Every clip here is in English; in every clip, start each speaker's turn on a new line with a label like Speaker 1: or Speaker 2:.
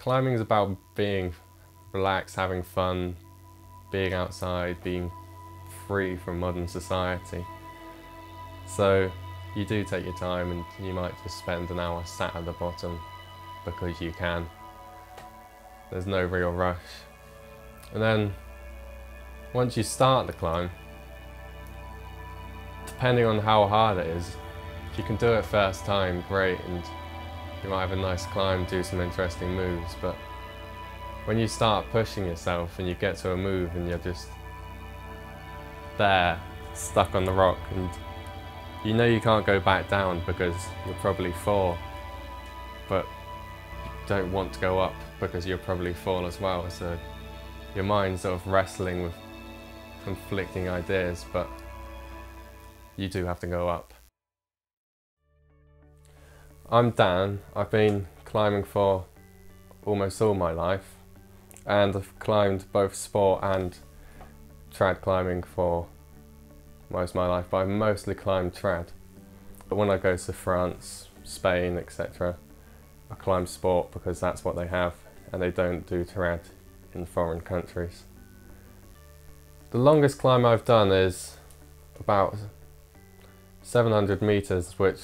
Speaker 1: Climbing is about being relaxed, having fun, being outside, being free from modern society. So you do take your time, and you might just spend an hour sat at the bottom because you can. There's no real rush. And then once you start the climb, depending on how hard it is, if you can do it first time, great, and you might have a nice climb, do some interesting moves, but when you start pushing yourself and you get to a move and you're just there, stuck on the rock, and you know you can't go back down because you'll probably fall, but you don't want to go up because you'll probably fall as well, so your mind's sort of wrestling with conflicting ideas, but you do have to go up. I'm Dan. I've been climbing for almost all my life, and I've climbed both sport and trad climbing for most of my life, but I mostly climb trad. But when I go to France, Spain, etc., I climb sport because that's what they have, and they don't do trad in foreign countries. The longest climb I've done is about 700 meters, which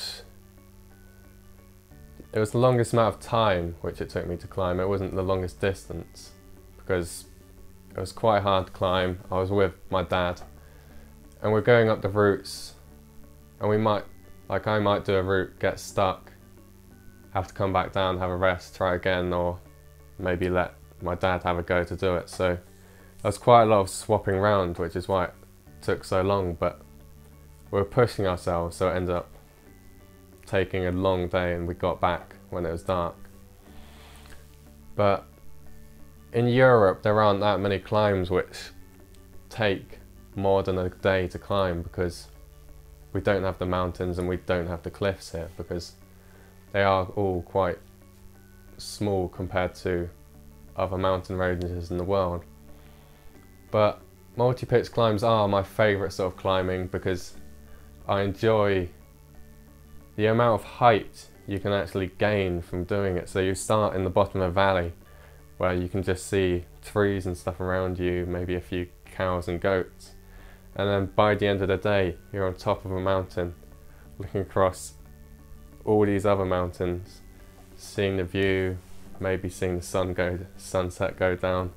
Speaker 1: it was the longest amount of time which it took me to climb. It wasn't the longest distance because it was quite a hard to climb. I was with my dad and we're going up the routes, and we might, like I might do a route, get stuck, have to come back down, have a rest, try again, or maybe let my dad have a go to do it. So there was quite a lot of swapping around, which is why it took so long, but we were pushing ourselves, so it ended up taking a long day and we got back when it was dark. But in Europe there aren't that many climbs which take more than a day to climb because we don't have the mountains and we don't have the cliffs here, because they are all quite small compared to other mountain ranges in the world. But multi-pitch climbs are my favourite sort of climbing because I enjoy the amount of height you can actually gain from doing it. So you start in the bottom of a valley where you can just see trees and stuff around you, maybe a few cows and goats, and then by the end of the day you're on top of a mountain looking across all these other mountains, seeing the view, maybe seeing the sunset go down,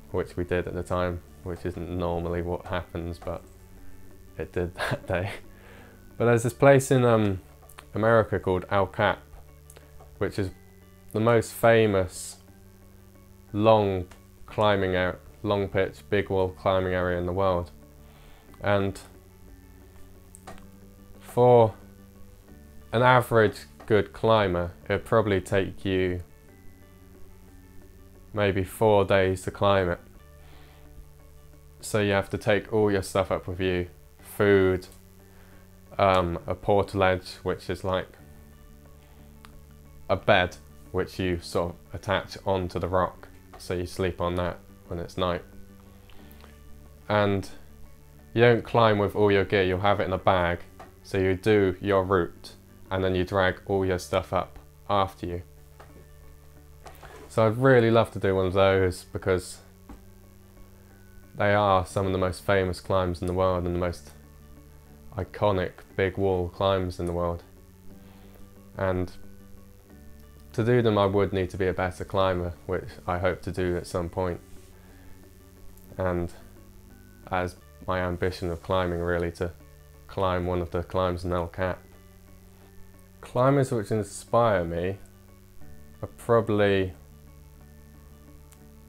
Speaker 1: which we did at the time, which isn't normally what happens, but it did that day. But there's this place in America called El Cap, which is the most famous long pitch, big wall climbing area in the world. And for an average good climber, it'd probably take you maybe 4 days to climb it. So you have to take all your stuff up with you, food, a portaledge, which is like a bed which you sort of attach onto the rock, so you sleep on that when it's night. And you don't climb with all your gear, you'll have it in a bag, so you do your route and then you drag all your stuff up after you. So I'd really love to do one of those because they are some of the most famous climbs in the world and the most iconic big wall climbs in the world. And to do them I would need to be a better climber, which I hope to do at some point. And as my ambition of climbing really, to climb one of the climbs in El Cap. Climbers which inspire me are probably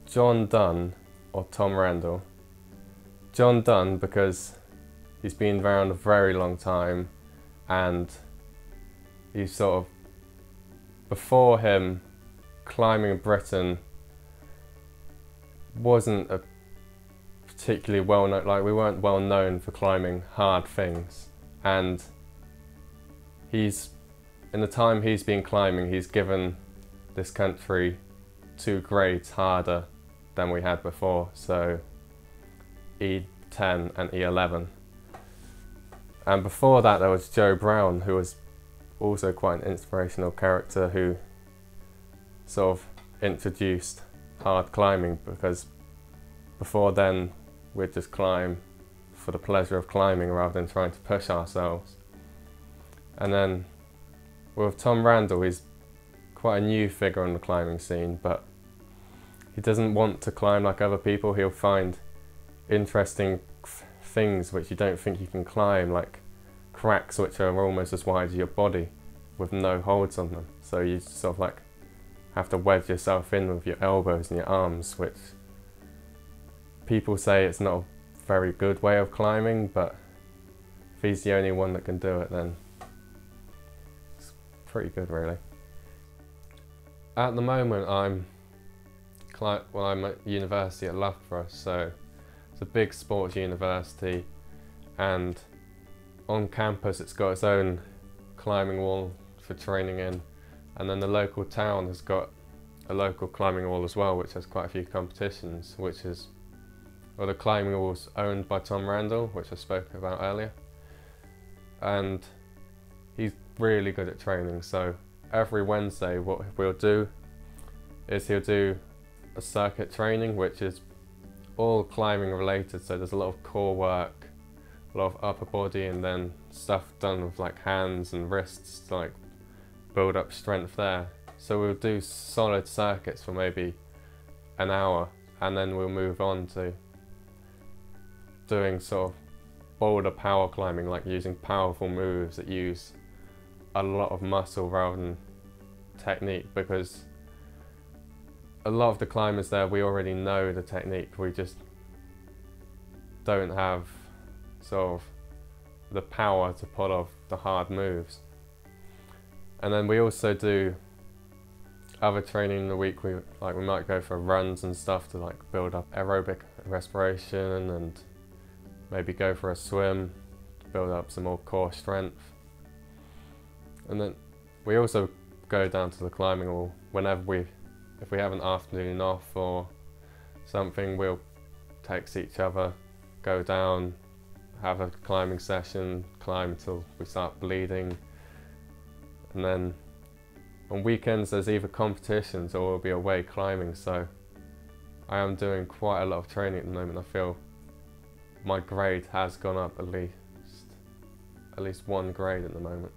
Speaker 1: John Dunn or Tom Randall. John Dunn because he's been around a very long time, and he's sort of, before him, climbing in Britain wasn't a particularly well known, like we weren't well known for climbing hard things, and he's, in the time he's been climbing, he's given this country 2 grades harder than we had before, so E10 and E11. And before that there was Joe Brown, who was also quite an inspirational character, who sort of introduced hard climbing, because before then we'd just climb for the pleasure of climbing rather than trying to push ourselves. And then with Tom Randall, he's quite a new figure on the climbing scene, but he doesn't want to climb like other people. He'll find interesting things which you don't think you can climb, like cracks which are almost as wide as your body with no holds on them. So you sort of like have to wedge yourself in with your elbows and your arms, which people say it's not a very good way of climbing, but if he's the only one that can do it, then it's pretty good, really. At the moment I'm at university at Loughborough, so it's a big sports university, and on campus it's got its own climbing wall for training in, and then the local town has got a local climbing wall as well, which has quite a few competitions, the climbing wall's owned by Tom Randall, which I spoke about earlier, and he's really good at training. So every Wednesday what we'll do is he'll do a circuit training, which is all climbing related. So there's a lot of core work, a lot of upper body, and then stuff done with like hands and wrists to like build up strength there. So we'll do solid circuits for maybe an hour, and then we'll move on to doing sort of boulder power climbing, like using powerful moves that use a lot of muscle rather than technique, because a lot of the climbers there, we already know the technique, we just don't have sort of the power to pull off the hard moves. And then we also do other training in the week. We might go for runs and stuff to like build up aerobic respiration, and maybe go for a swim to build up some more core strength. And then we also go down to the climbing wall whenever if we have an afternoon off or something, we'll text each other, go down, have a climbing session, climb till we start bleeding. And then on weekends there's either competitions or we'll be away climbing, so I am doing quite a lot of training at the moment. I feel my grade has gone up at least 1 grade at the moment,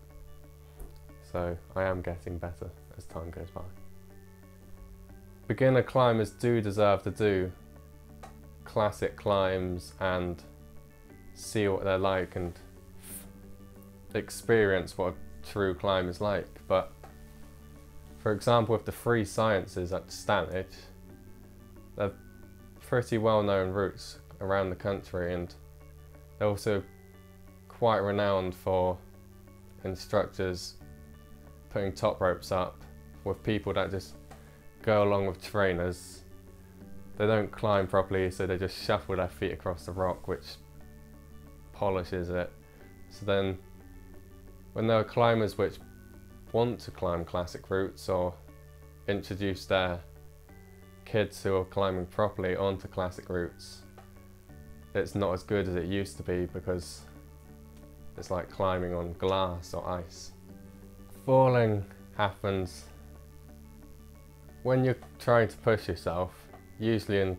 Speaker 1: so I am getting better as time goes by. Beginner climbers do deserve to do classic climbs and see what they're like and experience what a true climb is like. But for example, with the free sciences at Stanage, they're pretty well-known routes around the country, and they're also quite renowned for instructors putting top ropes up with people that just go along with trainers. They don't climb properly, so they just shuffle their feet across the rock, which polishes it. So then when there are climbers which want to climb classic routes or introduce their kids who are climbing properly onto classic routes, it's not as good as it used to be, because it's like climbing on glass or ice. Falling happens when you're trying to push yourself. Usually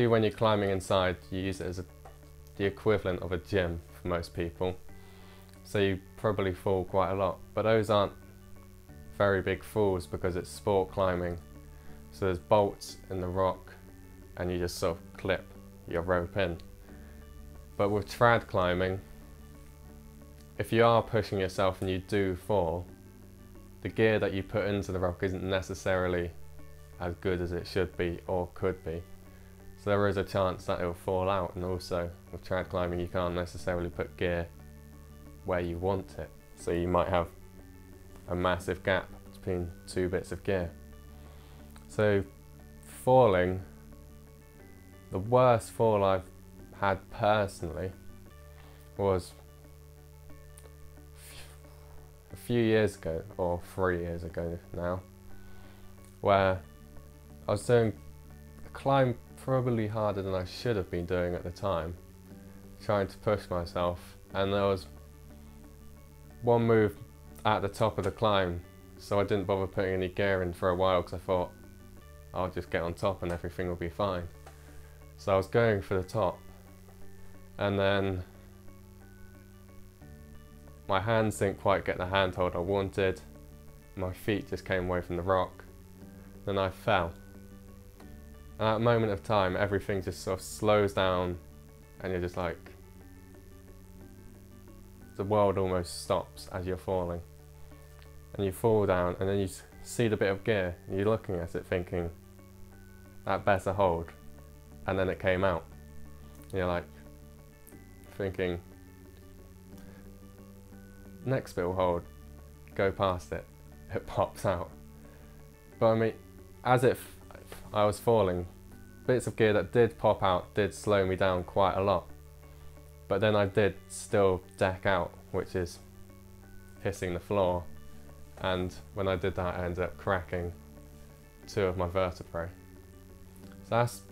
Speaker 1: when you're climbing inside, you use it as the equivalent of a gym for most people. So you probably fall quite a lot, but those aren't very big falls because it's sport climbing. So there's bolts in the rock and you just sort of clip your rope in. But with trad climbing, if you are pushing yourself and you do fall, the gear that you put into the rock isn't necessarily as good as it should be or could be. So there is a chance that it will fall out, and also with trad climbing you can't necessarily put gear where you want it. So you might have a massive gap between 2 bits of gear. So falling, the worst fall I've had personally was a few years ago, or 3 years ago now, where I was doing a climb probably harder than I should have been doing at the time, trying to push myself, and there was one move at the top of the climb so I didn't bother putting any gear in for a while because I thought I'll just get on top and everything will be fine. So I was going for the top, and then my hands didn't quite get the handhold I wanted, my feet just came away from the rock, then I fell. And at that moment of time, everything just sort of slows down, and you're just like, the world almost stops as you're falling. And you fall down, and then you see the bit of gear, and you're looking at it thinking, that better hold. And then it came out. And you're like, thinking, next bit will hold, go past it, it pops out. But I mean, as if I was falling, bits of gear that did pop out did slow me down quite a lot. But then I did still deck out, which is hitting the floor. And when I did that, I ended up cracking 2 of my vertebrae. So that's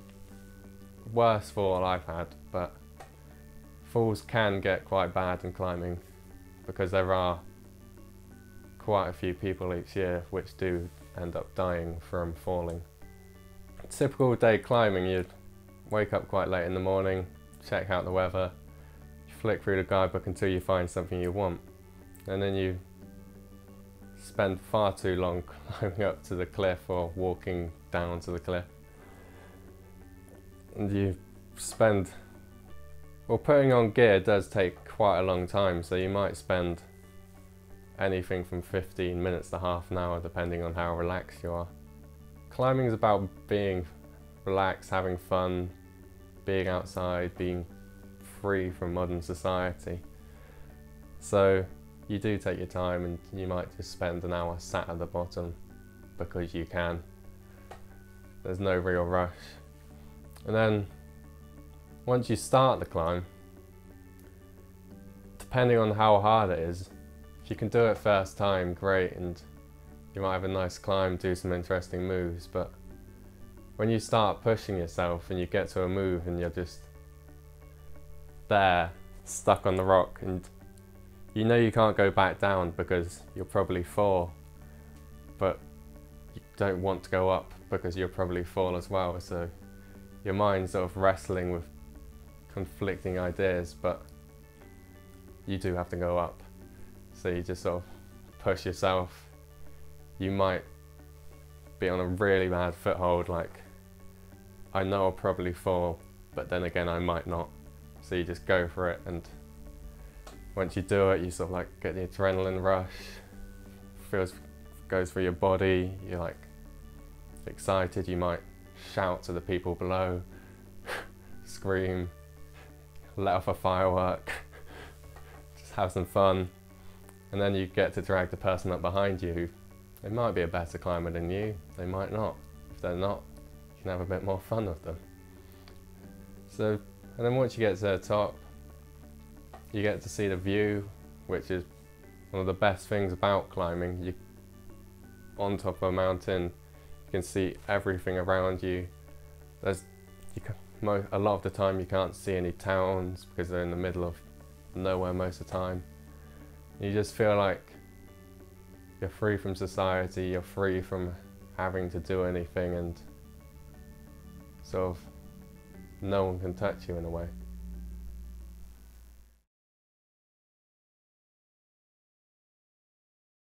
Speaker 1: the worst fall I've had, but falls can get quite bad in climbing because there are quite a few people each year which do end up dying from falling. Typical day climbing, you'd wake up quite late in the morning, check out the weather, you flick through the guidebook until you find something you want, and then you spend far too long climbing up to the cliff or walking down to the cliff. And you spend, well, putting on gear does take quite a long time, so you might spend anything from 15 minutes to half an hour depending on how relaxed you are. Climbing is about being relaxed, having fun, being outside, being free from modern society. So you do take your time, and you might just spend an hour sat at the bottom because you can. There's no real rush. And then once you start the climb, depending on how hard it is, if you can do it first time, great, and you might have a nice climb, do some interesting moves, but when you start pushing yourself and you get to a move and you're just there, stuck on the rock, and you know you can't go back down because you'll probably fall, but you don't want to go up because you'll probably fall as well, so your mind's sort of wrestling with conflicting ideas, but you do have to go up. So you just sort of push yourself. You might be on a really bad foothold, like, I know I'll probably fall, but then again I might not. So you just go for it, and once you do it, you sort of like get the adrenaline rush, goes through your body, you're like excited, you might shout to the people below, scream, let off a firework, just have some fun. And then you get to drag the person up behind you who, they might be a better climber than you, they might not. If they're not, you can have a bit more fun with them. So, and then once you get to the top, you get to see the view, which is one of the best things about climbing. You're on top of a mountain, you can see everything around you. A lot of the time you can't see any towns because they're in the middle of nowhere most of the time. You just feel like you're free from society, you're free from having to do anything, and sort of no one can touch you in a way.